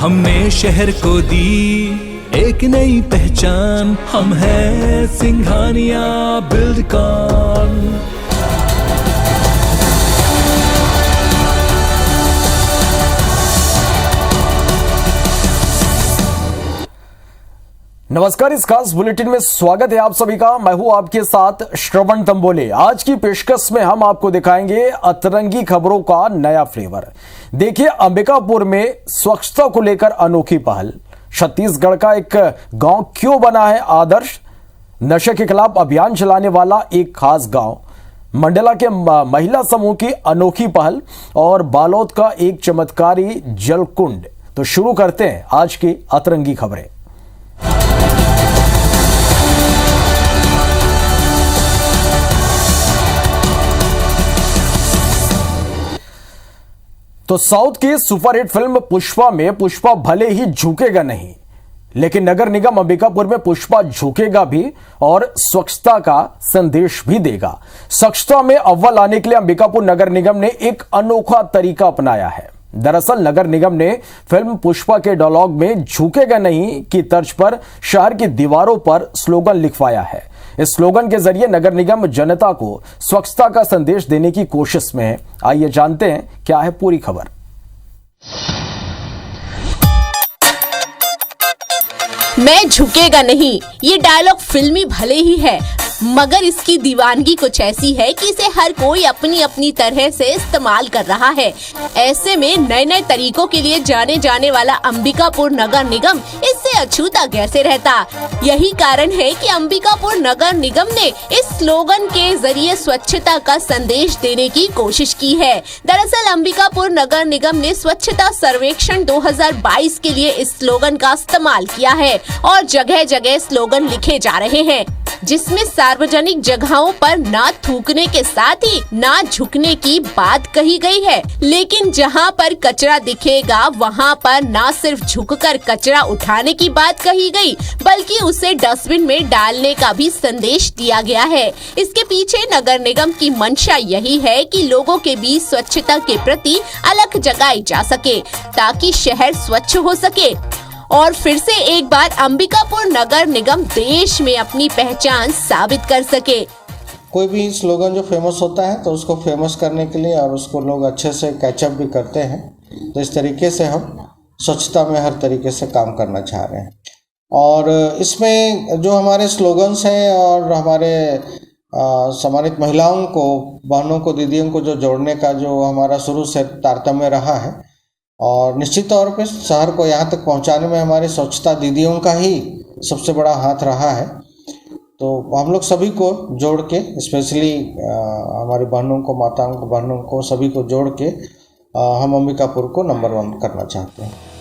हमने शहर को दी एक नई पहचान, हम हैं सिंघानिया बिल्डकॉन। नमस्कार, इस खास बुलेटिन में स्वागत है आप सभी का। मैं हूं आपके साथ श्रवण तंबोले। आज की पेशकश में हम आपको दिखाएंगे अतरंगी खबरों का नया फ्लेवर। देखिए, अंबिकापुर में स्वच्छता को लेकर अनोखी पहल। छत्तीसगढ़ का एक गांव क्यों बना है आदर्श? नशे के खिलाफ अभियान चलाने वाला एक खास गांव, मंडला के महिला समूह की अनोखी पहल और बालोद का एक चमत्कारी जलकुंड। तो शुरू करते हैं आज की अतरंगी खबरें। तो साउथ की सुपरहिट फिल्म पुष्पा में पुष्पा भले ही झुकेगा नहीं, लेकिन नगर निगम अंबिकापुर में पुष्पा झुकेगा भी और स्वच्छता का संदेश भी देगा। स्वच्छता में अव्वल आने के लिए अंबिकापुर नगर निगम ने एक अनोखा तरीका अपनाया है। दरअसल नगर निगम ने फिल्म पुष्पा के डायलॉग में झुकेगा नहीं की तर्ज पर शहर की दीवारों पर स्लोगन लिखवाया है। इस स्लोगन के जरिए नगर निगम जनता को स्वच्छता का संदेश देने की कोशिश में है। आइए जानते हैं क्या है पूरी खबर। मैं झुकेगा नहीं, ये डायलॉग फिल्मी भले ही है, मगर इसकी दीवानगी कुछ ऐसी है कि इसे हर कोई अपनी अपनी तरह से इस्तेमाल कर रहा है। ऐसे में नए नए तरीकों के लिए जाने जाने वाला अंबिकापुर नगर निगम इससे अछूता कैसे रहता। यही कारण है कि अंबिकापुर नगर निगम ने इस स्लोगन के जरिए स्वच्छता का संदेश देने की कोशिश की है। दरअसल अंबिकापुर नगर निगम ने स्वच्छता सर्वेक्षण 2022 के लिए इस स्लोगन का इस्तेमाल किया है और जगह जगह स्लोगन लिखे जा रहे हैं, जिसमें सार्वजनिक जगहों पर ना थूकने के साथ ही ना झुकने की बात कही गई है। लेकिन जहां पर कचरा दिखेगा वहां पर ना सिर्फ झुककर कचरा उठाने की बात कही गई, बल्कि उसे डस्टबिन में डालने का भी संदेश दिया गया है। इसके पीछे नगर निगम की मंशा यही है कि लोगों के बीच स्वच्छता के प्रति अलख जगाई जा सके, ताकि शहर स्वच्छ हो सके और फिर से एक बार अंबिकापुर नगर निगम देश में अपनी पहचान साबित कर सके। कोई भी स्लोगन जो फेमस होता है तो उसको फेमस करने के लिए और उसको लोग अच्छे से कैचअप भी करते हैं। तो इस तरीके से हम स्वच्छता में हर तरीके से काम करना चाह रहे हैं। और इसमें जो हमारे स्लोगन्स हैं और हमारे सम्मानित महिलाओं को, बहनों को, दीदियों को जो जोड़ने का जो हमारा शुरू से तारतम्य रहा है, और निश्चित तौर पे शहर को यहाँ तक पहुँचाने में हमारे स्वच्छता दीदियों का ही सबसे बड़ा हाथ रहा है। तो हम लोग सभी को जोड़ के, स्पेशली हमारी बहनों को, माताओं को, बहनों को, सभी को जोड़ के हम अंबिकापुर को नंबर 1 करना चाहते हैं।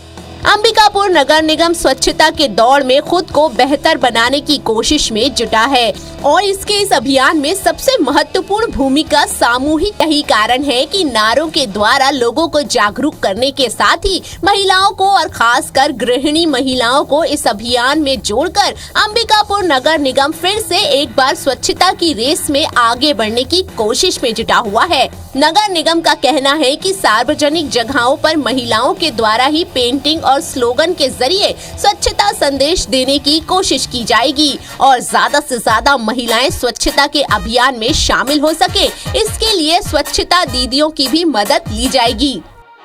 अंबिकापुर नगर निगम स्वच्छता के दौड़ में खुद को बेहतर बनाने की कोशिश में जुटा है और इसके इस अभियान में सबसे महत्वपूर्ण भूमिका सामूहिक यही कारण है कि नारों के द्वारा लोगों को जागरूक करने के साथ ही महिलाओं को और खासकर गृहिणी महिलाओं को इस अभियान में जोड़कर अंबिकापुर नगर निगम फिर से एक बार स्वच्छता की रेस में आगे बढ़ने की कोशिश में जुटा हुआ है। नगर निगम का कहना है कि सार्वजनिक जगहों पर महिलाओं के द्वारा ही पेंटिंग और स्लोगन के जरिए स्वच्छता संदेश देने की कोशिश की जाएगी और ज्यादा से ज्यादा महिलाएं स्वच्छता के अभियान में शामिल हो सके, इसके लिए स्वच्छता दीदियों की भी मदद ली जाएगी।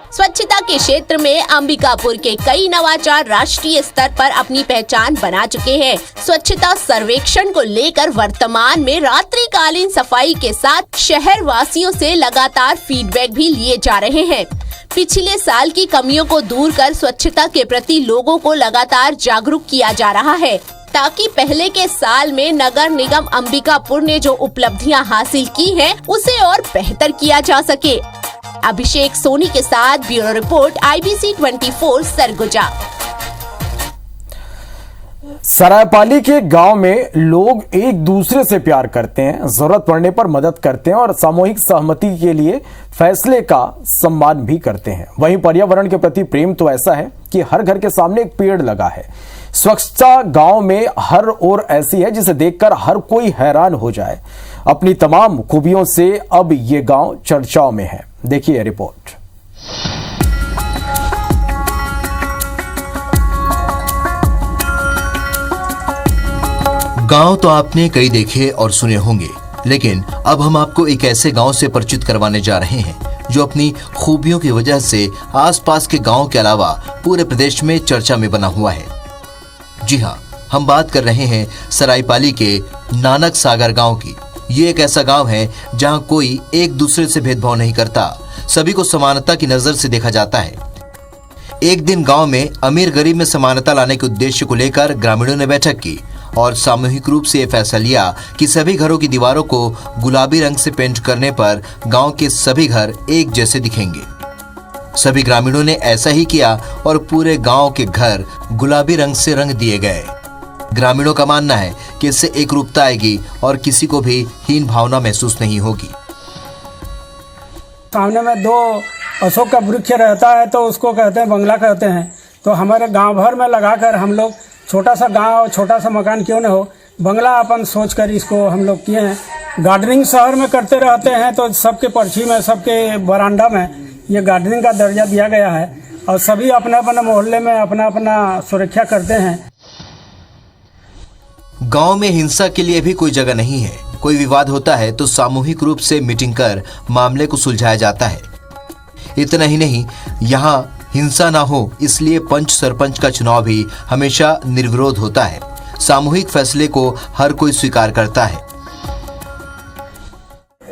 स्वच्छता के क्षेत्र में अंबिकापुर के कई नवाचार राष्ट्रीय स्तर पर अपनी पहचान बना चुके हैं। स्वच्छता सर्वेक्षण को लेकर वर्तमान में रात्रिकालीन सफाई के साथ शहर वासियों से लगातार फीडबैक भी लिए जा रहे हैं। पिछले साल की कमियों को दूर कर स्वच्छता के प्रति लोगों को लगातार जागरूक किया जा रहा है, ताकि पहले के साल में नगर निगम अंबिकापुर ने जो उपलब्धियां हासिल की हैं, उसे और बेहतर किया जा सके। अभिषेक सोनी के साथ bureau report, IBC 24 Surguja. Saraipali के गांव में लोग एक दूसरे से प्यार करते हैं, जरूरत पड़ने पर मदद करते हैं और सामूहिक सहमति के लिए फैसले का सम्मान भी करते हैं। वहीं पर्यावरण के प्रति प्रेम तो ऐसा है कि हर घर के सामने एक पेड़ लगा है। स्वच्छता गांव में हर ओर ऐसी है जिसे देखकर हर कोई हैरान हो जाए। अपनी तमाम खूबियों से अब ये गांव चर्चाओं में है। देखिए रिपोर्ट। गांव तो आपने कई देखे और सुने होंगे, लेकिन अब हम आपको एक ऐसे गांव से परिचित करवाने जा रहे हैं जो अपनी खूबियों की वजह से आसपास के गांव के अलावा पूरे प्रदेश में चर्चा में बना हुआ है। जी हाँ, हम बात कर रहे हैं सरायपाली के नानक सागर गांव की। ये एक ऐसा गांव है जहां कोई एक दूसरे से भेदभाव नहीं करता, सभी को समानता की नजर से देखा जाता है। एक दिन गांव में अमीर गरीब में समानता लाने के उद्देश्य को लेकर ग्रामीणों ने बैठक की और सामूहिक रूप से यह फैसला लिया कि सभी घरों की दीवारों को गुलाबी रंग से पेंट करने पर गांव के सभी घर एक जैसे दिखेंगे। सभी ग्रामीणों ने ऐसा ही किया और पूरे गांव के घर गुलाबी रंग से रंग दिए गए। ग्रामीणों का मानना है कि इससे एक रूपता आएगी और किसी को भी हीन भावना महसूस नहीं होगी। सामने में 2 अशोक का वृक्ष रहता है तो उसको कहते हैं बंगला कहते हैं। तो हमारे गांव भर में लगाकर हम लोग छोटा सा गांव, छोटा सा मकान क्यों न हो, बंगला अपन सोचकर इसको हम लोग किए हैं। गार्डनिंग शहर में करते रहते हैं तो सबके पर्ची में, सबके बरामदा में ये गार्डनिंग का दर्जा दिया गया है और सभी अपने अपने मोहल्ले में अपना अपना सुरक्षा करते हैं। गांव में हिंसा के लिए भी कोई जगह नहीं है। कोई विवाद होता है तो सामूहिक रूप से मीटिंग कर मामले को सुलझाया जाता है। इतना ही नहीं, यहाँ हिंसा ना हो इसलिए पंच सरपंच का चुनाव भी हमेशा निर्विरोध होता है। सामूहिक फैसले को हर कोई स्वीकार करता है।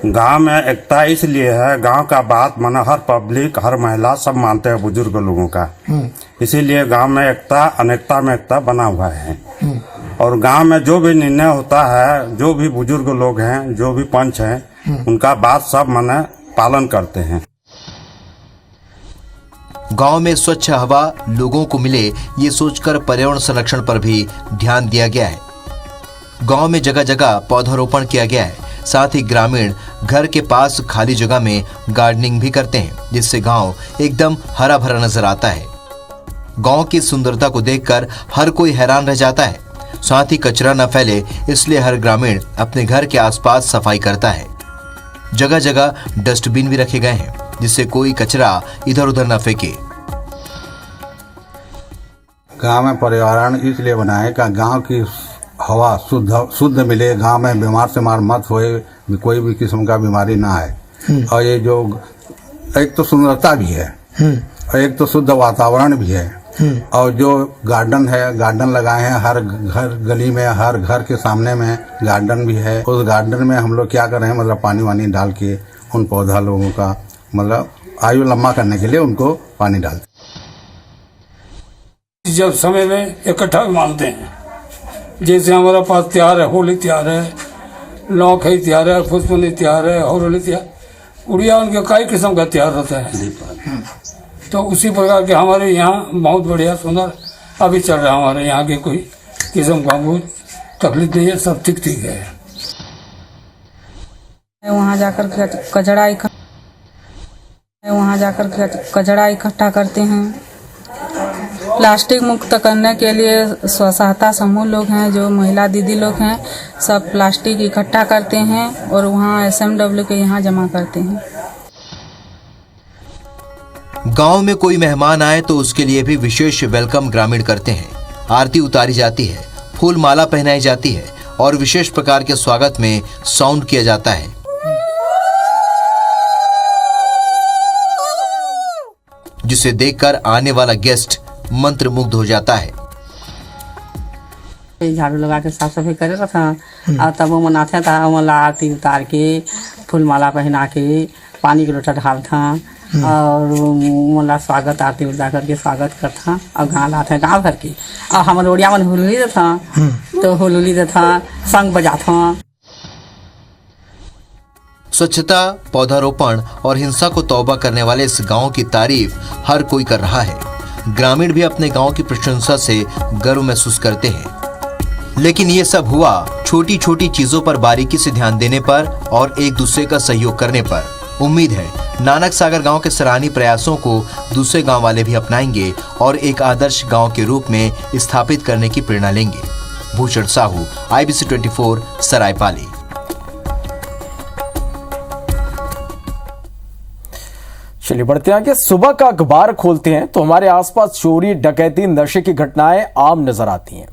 गांव में एकता इसलिए है, गांव का बात माना हर पब्लिक, हर महिला सब मानते हैं बुजुर्ग लोगों का। इसीलिए गांव में एकता, अनेकता में एकता बना हुआ है। और गांव में जो भी निर्णय होता है, जो भी बुजुर्ग लोग हैं, जो भी पंच हैं, उनका बात सब माने पालन करते हैं। गांव में स्वच्छ हवा लोगों को मिले, ये सोचकर पर्यावरण संरक्षण पर भी ध्यान दिया गया है। गांव में जगह जगह पौधारोपण किया गया है। साथ ही ग्रामीण घर के पास खाली जगह में गार्डनिंग भी करते हैं, जिससे गांव एकदम हरा भरा नजर आता है। गांव की सुंदरता को देखकर हर कोई हैरान रह जाता है। साथ ही कचरा न फैले इसलिए हर ग्रामीण अपने घर के आसपास सफाई करता है। जगह जगह डस्टबिन भी रखे गए हैं, जिससे कोई कचरा इधर उधर न फेंके। गांव में पर्यावरण इसलिए बनाए कि गांव की हवा शुद्ध मिले, गांव में बीमार से मत होए, कोई भी किस्म का बीमारी ना आए। और ये जो एक तो सुंदरता भी है और एक तो शुद्ध वातावरण भी है। और जो गार्डन है, गार्डन लगाए हैं हर घर गली में, हर घर के सामने में गार्डन भी है। उस गार्डन में हम लोग क्या कर रहे हैं, मतलब पानी वानी डाल के उन पौधा लोगों का मतलब आयु लंबा करने के लिए उनको पानी डालते। जब समय में इकट्ठा मानते हैं, जैसे हमारा पास त्योहार है, होली त्योहार है, नौखई त्योहार है, पुष्पनी त्योहार है, होली त्योहार, उड़िया उनके कई किस्म का त्योहार रहता है। तो उसी प्रकार के हमारे यहाँ बहुत बढ़िया सुंदर अभी चल रहा है। हमारे यहाँ की कोई किस्म का कोई तकलीफ नहीं है, सब ठीक ठीक है। वहाँ जाकर कचरा इकट्ठा करते हैं। प्लास्टिक मुक्त करने के लिए स्व सहायता समूह लोग हैं, जो महिला दीदी लोग हैं, सब प्लास्टिक इकट्ठा करते हैं और वहाँ SMW के यहाँ जमा करते हैं। गांव में कोई मेहमान आए तो उसके लिए भी विशेष वेलकम ग्रामीण करते हैं। आरती उतारी जाती है, फूल माला पहनाई जाती है और विशेष प्रकार के स्वागत में साउंड किया जाता है। जिसे देखकर आने वाला गेस्ट मंत्रमुग्ध हो जाता है। झाड़ू लगा के साफ सफाई करे था और तब वो मनाते था, मतलब आरती उतार के फूल माला पहना के पानी के लोटा ढाल था और मतलब स्वागत आरती उतार करके स्वागत करता और गाँव लाते गाँव भर के। और हमारे ओडिया में हुलुली था तो हुलुली था, संग बजा था। स्वच्छता, पौधारोपण और हिंसा को तौबा करने वाले इस गांव की तारीफ हर कोई कर रहा है। ग्रामीण भी अपने गांव की प्रशंसा से गर्व महसूस करते हैं। लेकिन ये सब हुआ छोटी छोटी चीजों पर बारीकी से ध्यान देने पर और एक दूसरे का सहयोग करने पर। उम्मीद है नानक सागर गांव के सराहनीय प्रयासों को दूसरे गांव वाले भी अपनाएंगे और एक आदर्श गांव के रूप में स्थापित करने की प्रेरणा लेंगे। भूषण साहू, IBC 24, सरायपाली। चलिए बढ़ते हैं आगे। सुबह का अखबार खोलते हैं तो हमारे आसपास चोरी, डकैती, नशे की घटनाएं आम नजर आती हैं,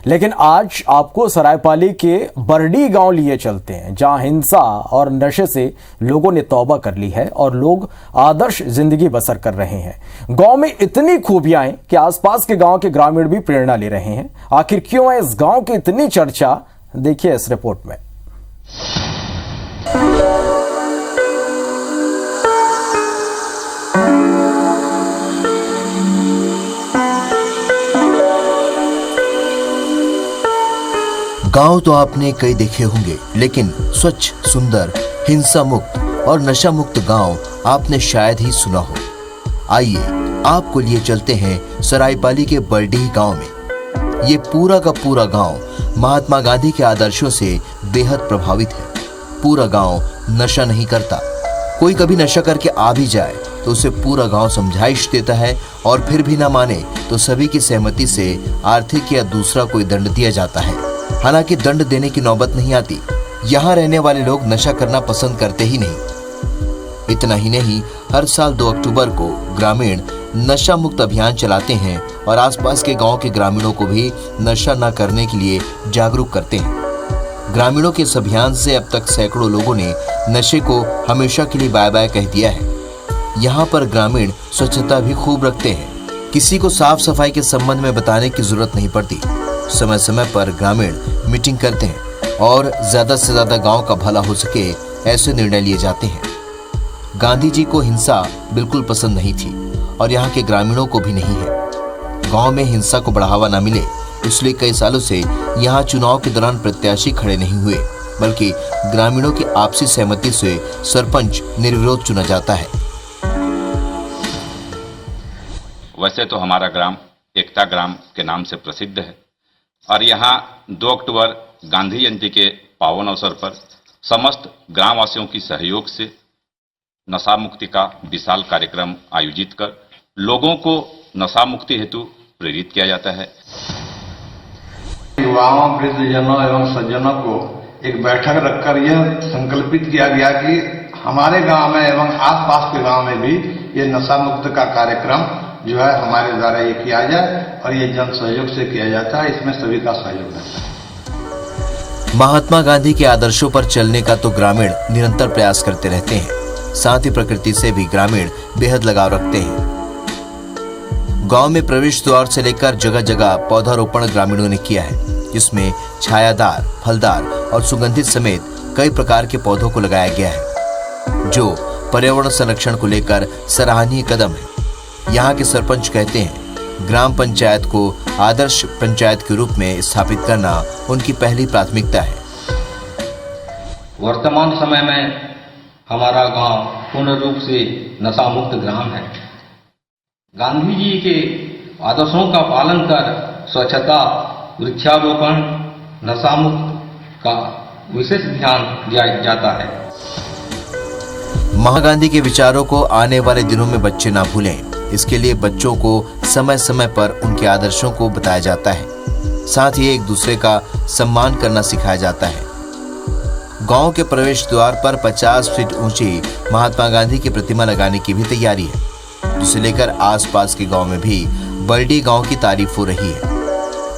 लेकिन आज आपको सरायपाली के बरडी गांव लिए चलते हैं, जहां हिंसा और नशे से लोगों ने तौबा कर ली है और लोग आदर्श जिंदगी बसर कर रहे हैं। गांव में इतनी खूबियां हैं कि आसपास के गांव के ग्रामीण भी प्रेरणा ले रहे हैं। आखिर क्यों है इस गांव की इतनी चर्चा, देखिए इस रिपोर्ट में। गांव तो आपने कई देखे होंगे, लेकिन स्वच्छ, सुंदर, हिंसा मुक्त और नशा मुक्त गांव आपने शायद ही सुना हो। आइए आपको लिए चलते हैं सरायपाली के बरडीह गांव में। ये पूरा का पूरा गांव महात्मा गांधी के आदर्शों से बेहद प्रभावित है। पूरा गांव नशा नहीं करता। कोई कभी नशा करके आ भी जाए तो उसे पूरा गांव समझाइश देता है, और फिर भी ना माने तो सभी की सहमति से आर्थिक या दूसरा कोई दंड दिया जाता है। हालांकि दंड देने की नौबत नहीं आती। यहाँ रहने वाले लोग नशा करना पसंद करते ही नहीं। इतना ही नहीं, हर साल 2 अक्टूबर को ग्रामीण नशा मुक्त अभियान चलाते हैं और आसपास के गांव के ग्रामीणों को भी नशा न करने के लिए जागरूक करते हैं। ग्रामीणों के इस अभियान से अब तक सैकड़ों लोगों ने नशे को हमेशा के लिए बाय बाय कह दिया है। यहाँ पर ग्रामीण स्वच्छता भी खूब रखते हैं। किसी को साफ सफाई के संबंध में बताने की जरूरत नहीं पड़ती। समय समय पर ग्रामीण मीटिंग करते हैं और ज्यादा से ज्यादा गांव का भला हो सके ऐसे निर्णय लिए जाते हैं। गांधी जी को हिंसा बिल्कुल पसंद नहीं थी और यहाँ के ग्रामीणों को भी नहीं है। गांव में हिंसा को बढ़ावा न मिले, इसलिए कई सालों से यहाँ चुनाव के दौरान प्रत्याशी खड़े नहीं हुए, बल्कि ग्रामीणों की आपसी सहमति से सरपंच निर्विरोध चुना जाता है। वैसे तो हमारा ग्राम एकता ग्राम के नाम से प्रसिद्ध है और यहाँ 2 अक्टूबर गांधी जयंती के पावन अवसर पर समस्त ग्रामवासियों की सहयोग से नशा मुक्ति का विशाल कार्यक्रम आयोजित कर लोगों को नशा मुक्ति हेतु प्रेरित किया जाता है। युवाओं, वृद्धजनों एवं सज्जनों को एक बैठक रखकर यह संकल्पित किया गया कि हमारे गांव में एवं आसपास के गांव में भी ये नशा मुक्त का कार्यक्रम जो है हमारे द्वारा ये किया जाए, और ये जन सहयोग से किया जाता है। इसमें सभी का सहयोग रहता है। महात्मा गांधी के आदर्शों पर चलने का तो ग्रामीण निरंतर प्रयास करते रहते हैं, साथ ही प्रकृति से भी ग्रामीण बेहद लगाव रखते हैं। गांव में प्रवेश द्वार से लेकर जगह जगह पौधारोपण ग्रामीणों ने किया है, जिसमें छायादार, फलदार और सुगंधित समेत कई प्रकार के पौधों को लगाया गया है, जो पर्यावरण संरक्षण को लेकर सराहनीय कदम है। यहाँ के सरपंच कहते हैं ग्राम पंचायत को आदर्श पंचायत के रूप में स्थापित करना उनकी पहली प्राथमिकता है। वर्तमान समय में हमारा गांव पूर्ण रूप से नशा मुक्त ग्राम है। गांधी जी के आदर्शों का पालन कर स्वच्छता, वृक्षारोपण, नशा मुक्त का विशेष ध्यान दिया जाता है। महात्मा गांधी के विचारों को आने वाले दिनों में बच्चे ना भूलें, इसके लिए बच्चों को समय समय पर उनके आदर्शों को बताया जाता है। साथ ही एक दूसरे का सम्मान करना सिखाया जाता है। गांव के प्रवेश द्वार पर 50 फीट ऊंची महात्मा गांधी की प्रतिमा लगाने की भी तैयारी है, जिसे लेकर आसपास के गांव में भी बरडी गांव की तारीफ हो रही है।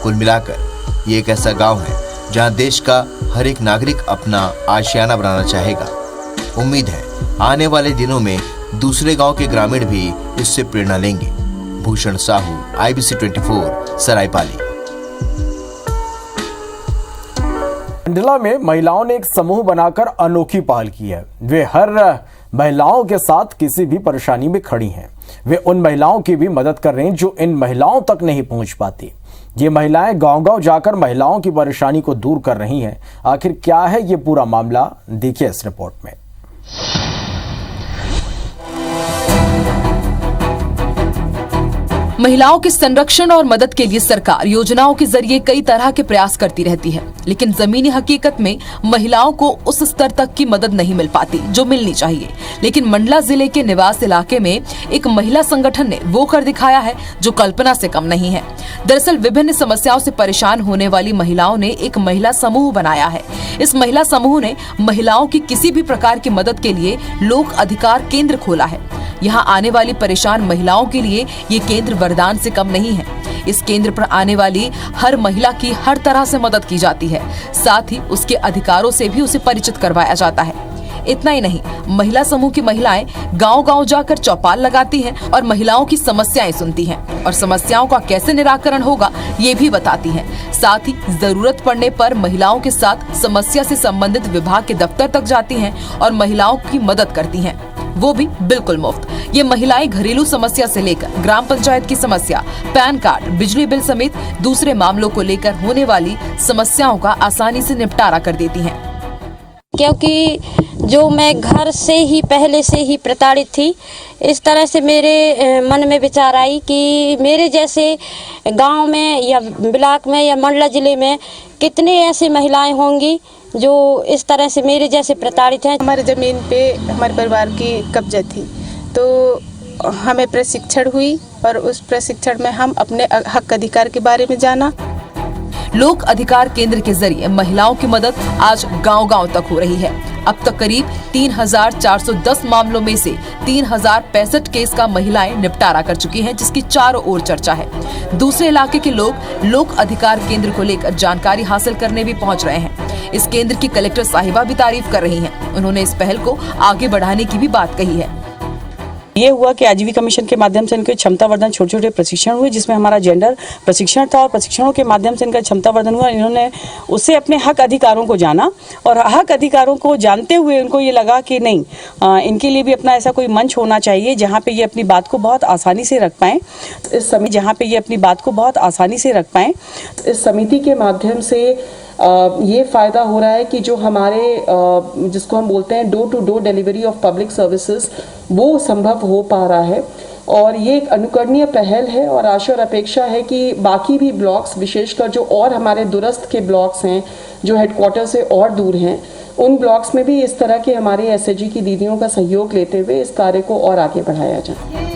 कुल मिलाकर ये एक ऐसा गांव है जहां देश का हर एक नागरिक अपना आशियाना बनाना चाहेगा। उम्मीद है आने वाले दिनों में दूसरे गांव के ग्रामीण भी इससे प्रेरणा लेंगे। भूषण साहू, IBC 24, सरायपाली। मंडला में महिलाओं ने एक समूह बनाकर अनोखी पहल की है। वे हर महिलाओं के साथ किसी भी परेशानी में खड़ी हैं। वे उन महिलाओं की भी मदद कर रही हैं जो इन महिलाओं तक नहीं पहुंच पाती। ये महिलाएं गांव-गांव जाकर महिलाओं की परेशानी को दूर कर रही हैं। आखिर क्या है ये पूरा मामला, देखिए इस रिपोर्ट में। महिलाओं के संरक्षण और मदद के लिए सरकार योजनाओं के जरिए कई तरह के प्रयास करती रहती है, लेकिन जमीनी हकीकत में महिलाओं को उस स्तर तक की मदद नहीं मिल पाती जो मिलनी चाहिए। लेकिन मंडला जिले के निवास इलाके में एक महिला संगठन ने वो कर दिखाया है जो कल्पना से कम नहीं है। दरअसल विभिन्न समस्याओं से परेशान होने वाली महिलाओं ने एक महिला समूह बनाया है। इस महिला समूह ने महिलाओं की किसी भी प्रकार की मदद के लिए लोक अधिकार केंद्र खोला है। यहाँ आने वाली परेशान महिलाओं के लिए ये केंद्र वरदान से कम नहीं है। इस केंद्र पर आने वाली हर महिला की हर तरह से मदद की जाती है, साथ ही उसके अधिकारों से भी उसे परिचित करवाया जाता है। इतना ही नहीं, महिला समूह की महिलाएं गांव-गांव जाकर चौपाल लगाती हैं और महिलाओं की समस्याएं सुनती हैं और समस्याओं का कैसे निराकरण होगा ये भी बताती हैं। साथ ही जरूरत पड़ने पर महिलाओं के साथ समस्या से संबंधित विभाग के दफ्तर तक जाती हैं और महिलाओं की मदद करती हैं, वो भी बिल्कुल मुफ्त। ये महिलाएं घरेलू समस्या से लेकर ग्राम पंचायत की समस्या, पैन कार्ड, बिजली बिल समेत दूसरे मामलों को लेकर होने वाली समस्याओं का आसानी से निपटारा कर देती हैं। क्योंकि जो मैं घर से ही पहले से ही प्रताड़ित थी, इस तरह से मेरे मन में विचार आई कि मेरे जैसे गांव में या ब्लॉक में या मंडला जिले में कितने ऐसी महिलाएं होंगी जो इस तरह से मेरे जैसे प्रताड़ित हैं। हमारे ज़मीन पे हमारे परिवार की कब्जा थी, तो हमें प्रशिक्षण हुई और उस प्रशिक्षण में हम अपने हक अधिकार के बारे में जाना। लोक अधिकार केंद्र के जरिए महिलाओं की मदद आज गांव-गांव तक हो रही है। अब तक करीब 3410 मामलों में से 3065 केस का महिलाएं निपटारा कर चुकी हैं, जिसकी चारों ओर चर्चा है। दूसरे इलाके के लोग लोक अधिकार केंद्र को लेकर जानकारी हासिल करने भी पहुंच रहे हैं। इस केंद्र की कलेक्टर साहिबा भी तारीफ कर रही हैं। उन्होंने इस पहल को आगे बढ़ाने की भी बात कही है। ये हुआ कि आजीविका मिशन के माध्यम से इनके क्षमता वर्धन छोटे छोटे प्रशिक्षण हुए, जिसमें हमारा जेंडर प्रशिक्षण था और प्रशिक्षणों के माध्यम से इनका क्षमता वर्धन हुआ। इन्होंने उससे अपने हक अधिकारों को जाना और हक अधिकारों को जानते हुए उनको ये लगा कि नहीं, इनके लिए भी अपना ऐसा कोई मंच होना चाहिए जहाँ पे ये अपनी बात को बहुत आसानी से रख पाएँ। इस समिति के माध्यम से ये फ़ायदा हो रहा है कि जो हमारे जिसको हम बोलते हैं door to door delivery of public services, वो संभव हो पा रहा है और ये एक अनुकरणीय पहल है। और आशा और अपेक्षा है कि बाकी भी ब्लॉक्स, विशेषकर जो और हमारे दूरस्थ के ब्लॉक्स हैं जो हेडक्वार्टर से और दूर हैं, उन ब्लॉक्स में भी इस तरह के हमारे एसएचजी की दीदियों का सहयोग लेते हुए इस कार्य को और आगे बढ़ाया जाए।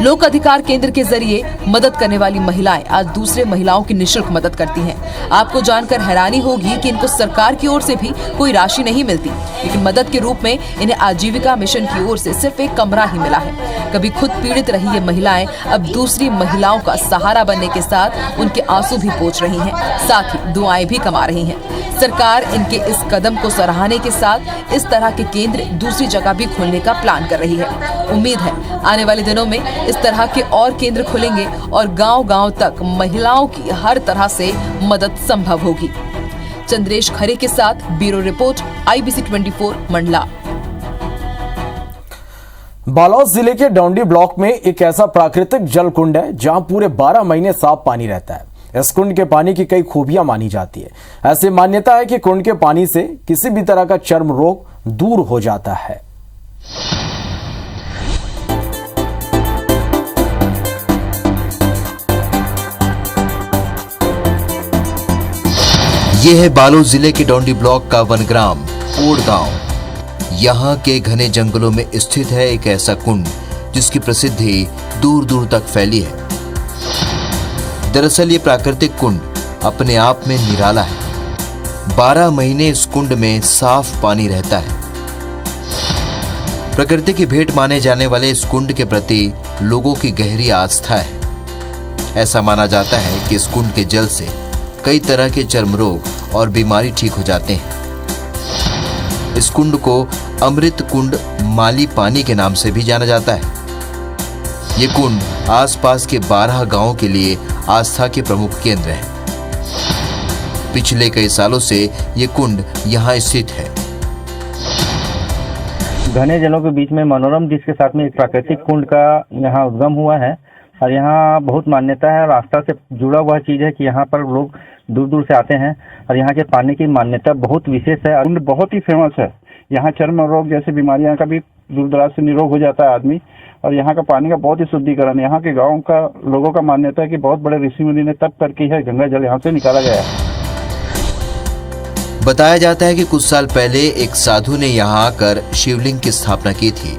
लोक अधिकार केंद्र के जरिए मदद करने वाली महिलाएं आज दूसरे महिलाओं की निःशुल्क मदद करती हैं। आपको जानकर हैरानी होगी कि इनको सरकार की ओर से भी कोई राशि नहीं मिलती, लेकिन मदद के रूप में इन्हें आजीविका मिशन की ओर से सिर्फ एक कमरा ही मिला है। कभी खुद पीड़ित रही ये महिलाएं अब दूसरी महिलाओं का सहारा बनने के साथ उनके आंसू भी पोंछ रही हैं, साथ ही दुआएं भी कमा रही हैं। सरकार इनके इस कदम को सराहने के साथ इस तरह के केंद्र दूसरी जगह भी खोलने का प्लान कर रही है। उम्मीद है आने वाले दिनों में इस तरह के और केंद्र खुलेंगे और गांव-गांव तक महिलाओं की हर तरह से मदद संभव होगी। चंद्रेश खरे के साथ bureau report, IBC 24 Mandla. Balod जिले के डौंडी ब्लॉक में एक ऐसा प्राकृतिक जल कुंड है जहां पूरे 12 महीने साफ पानी रहता है। इस कुंड के पानी की कई खूबियां मानी जाती है। ऐसी मान्यता है कि कुंड के पानी से किसी भी तरह का चर्म रोग दूर हो जाता है। ये है बालोद जिले के डौंडी ब्लॉक का वनग्राम ओड गांव। यहाँ के घने जंगलों में स्थित है एक ऐसा कुंड जिसकी प्रसिद्धि दूर दूर तक फैली है। दरअसल ये प्राकृतिक कुंड अपने आप में निराला है। 12 महीने इस कुंड में साफ पानी रहता है। प्रकृति की भेंट माने जाने वाले इस कुंड के प्रति लोगों की गहरी आस्था है। ऐसा माना जाता है कि इस कुंड के जल से कई तरह के चर्म रोग और बीमारी ठीक हो जाते हैं। इस कुंड को अमृत कुंड माली पानी के नाम से भी जाना जाता है। ये कुंड आसपास के 12 गांवों के लिए आस्था के प्रमुख केंद्र है। पिछले कई सालों से ये कुंड यहाँ स्थित है। घने जलों के बीच में मनोरम दृश्य के साथ में एक प्राकृतिक कुंड का यहाँ उद्गम हुआ है और यहाँ बहुत मान्यता है और आस्था से जुड़ा हुआ चीज है कि यहाँ पर लोग दूर दूर से आते हैं और यहाँ के पानी की मान्यता बहुत विशेष है। कुंड बहुत ही फेमस है। यहाँ चर्म रोग जैसे बीमारियाँ का भी दूर दराज से निरोग हो जाता है आदमी। और यहाँ का पानी का बहुत ही शुद्धिकरण, यहाँ के गांव का लोगों का मान्यता है कि बहुत बड़े ऋषि मुनि ने तप करके है गंगा जल यहाँ से निकाला गया है। बताया जाता है कि कुछ साल पहले एक साधु ने यहाँ आकर शिवलिंग की स्थापना की थी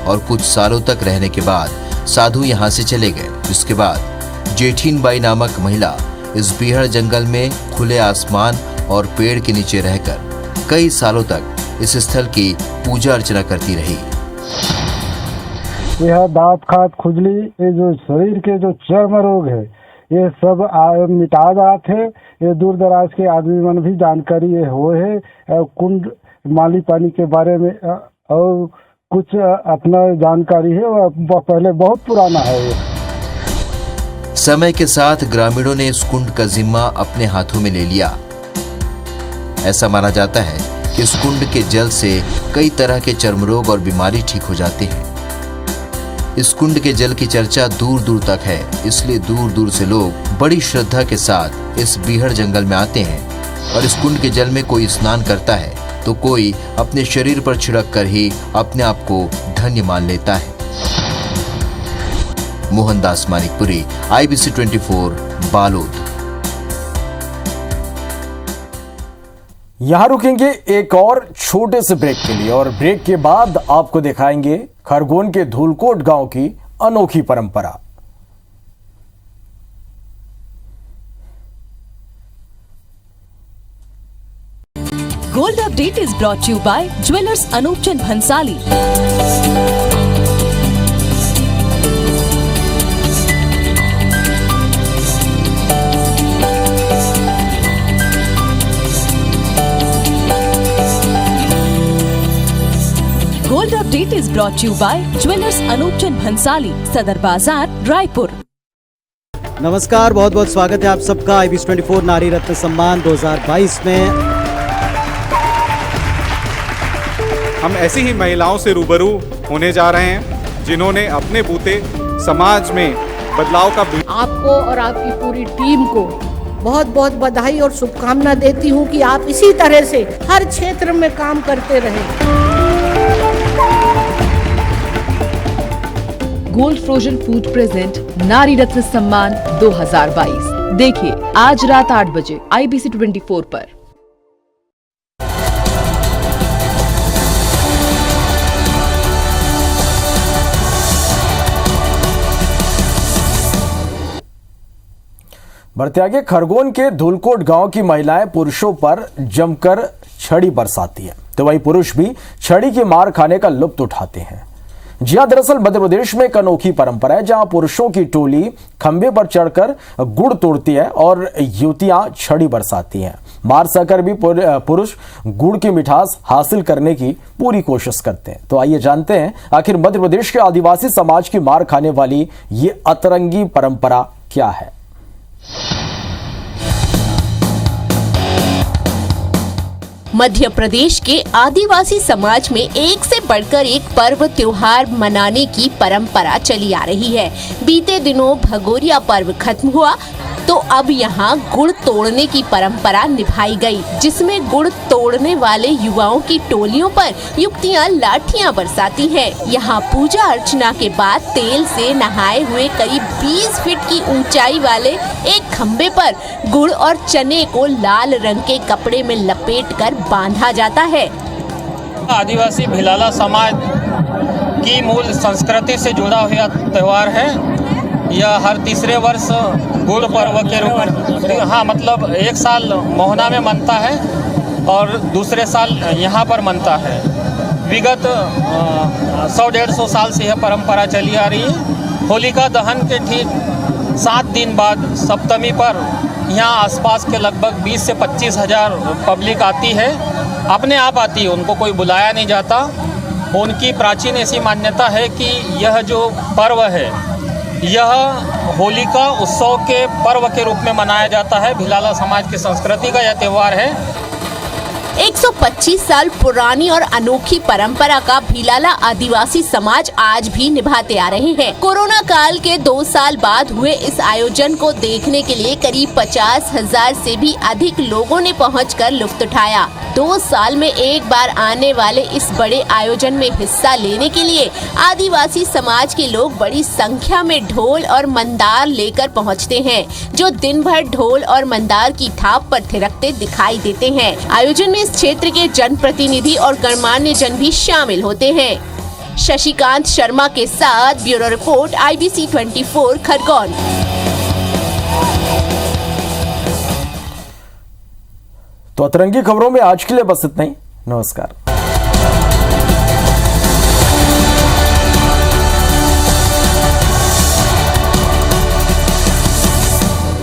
और कुछ सालों तक रहने के बाद साधु यहाँ से चले गए, जिसके बाद जेठीन बाई नामक महिला इस बीहड़ जंगल में खुले आसमान और पेड़ के नीचे रहकर कई सालों तक इस स्थल की पूजा अर्चना करती रही। यह दांत खात खुजली, ये जो शरीर के जो चर्म रोग है ये सब मिटा जाते हैं। ये दूर दराज के आदमी मन भी जानकारी ये हो है कुंड माली पानी के बारे में और कुछ अपना जानकारी है, वह पहले बहुत पुराना है। समय के साथ ग्रामीणों ने इस कुंड का जिम्मा अपने हाथों में ले लिया। ऐसा माना जाता है कि इस कुंड के जल से कई तरह के चर्म रोग और बीमारी ठीक हो जाते हैं। इस कुंड के जल की चर्चा दूर दूर तक है, इसलिए दूर दूर से लोग बड़ी श्रद्धा के साथ इस बीहड़ जंगल में आते हैं और इस कुंड के जल में कोई स्नान करता है तो कोई अपने शरीर पर छिड़क कर ही अपने आप को धन्य मान लेता है। मोहनदास मानिकपुरी, IBC 24, बालोद। यहां रुकेंगे एक और छोटे से ब्रेक के लिए और ब्रेक के बाद आपको दिखाएंगे खरगोन के धूलकोट गांव की अनोखी परंपरा। Gold update is brought you by jewellers Anoop Chand Bhansali. Gold update is brought you by jewellers Anoop Chand Bhansali, Sadar Bazar, Raipur. नमस्कार, बहुत बहुत स्वागत है आप सबका IBC 24 नारी रत्न सम्मान 2022 में। हम ऐसी ही महिलाओं से रूबरू होने जा रहे हैं जिन्होंने अपने बूते समाज में बदलाव का। आपको और आपकी पूरी टीम को बहुत बहुत बधाई और शुभकामना देती हूं कि आप इसी तरह से हर क्षेत्र में काम करते रहें। गोल्ड फ्रोजन फूड प्रेजेंट नारी रत्न सम्मान 2022 देखिए आज रात 8 बजे IBC 24 पर। बढ़ते आगे, खरगोन के धूलकोट गांव की महिलाएं पुरुषों पर जमकर छड़ी बरसाती हैं, तो वही पुरुष भी छड़ी की मार खाने का लुत्फ उठाते हैं। जी हां, दरअसल मध्य प्रदेश में एक अनोखी परंपरा है जहां पुरुषों की टोली खंबे पर चढ़कर गुड़ तोड़ती है और युवतियां छड़ी बरसाती हैं। मार सहकर भी पुरुष गुड़ की मिठास हासिल करने की पूरी कोशिश करते हैं। तो आइए जानते हैं आखिर मध्य प्रदेश के आदिवासी समाज की मार खाने वाली ये अतरंगी परंपरा क्या है। मध्य प्रदेश के आदिवासी समाज में एक से बढ़कर एक पर्व त्योहार मनाने की परंपरा चली आ रही है। बीते दिनों भगोरिया पर्व खत्म हुआ तो अब यहाँ गुड़ तोड़ने की परंपरा निभाई गई, जिसमें गुड़ तोड़ने वाले युवाओं की टोलियों पर युवतियाँ लाठियाँ बरसाती हैं। यहाँ पूजा अर्चना के बाद तेल से नहाए हुए करीब 20 फीट की ऊंचाई वाले एक खंबे पर गुड़ और चने को लाल रंग के कपड़े में लपेटकर बांधा जाता है। आदिवासी भिलाला समाज की मूल संस्कृति से जुड़ा हुआ त्योहार है। यह हर तीसरे वर्ष गुड़ पर्व के रूप में, हाँ मतलब एक साल मोहना में मनता है और दूसरे साल यहाँ पर मनता है। विगत 100-150 साल से यह परंपरा चली आ रही है। होलिका दहन के ठीक 7 दिन बाद सप्तमी पर यहाँ आसपास के लगभग 20 से 25 हज़ार पब्लिक आती है, अपने आप आती है, उनको कोई बुलाया नहीं जाता। उनकी प्राचीन ऐसी मान्यता है कि यह जो पर्व है यह होलिका उत्सव के पर्व के रूप में मनाया जाता है। भिलाला समाज की संस्कृति का यह त्योहार है। 125 साल पुरानी और अनोखी परंपरा का भिलाला आदिवासी समाज आज भी निभाते आ रहे हैं। कोरोना काल के 2 साल बाद हुए इस आयोजन को देखने के लिए करीब 50,000 से भी अधिक लोगों ने पहुंचकर लुत्फ उठाया। 2 साल में एक बार आने वाले इस बड़े आयोजन में हिस्सा लेने के लिए आदिवासी समाज के लोग बड़ी संख्या में ढोल और मंदार लेकर पहुंचते हैं, जो दिन भर ढोल और मंदार की थाप पर थिरकते दिखाई देते हैं। आयोजन में इस क्षेत्र के जनप्रतिनिधि और गणमान्य जन भी शामिल होते हैं। शशिकांत शर्मा के साथ ब्यूरो रिपोर्ट IBC 24 खरगोन। तो अतरंगी खबरों में आज के लिए बस इतना ही। नमस्कार।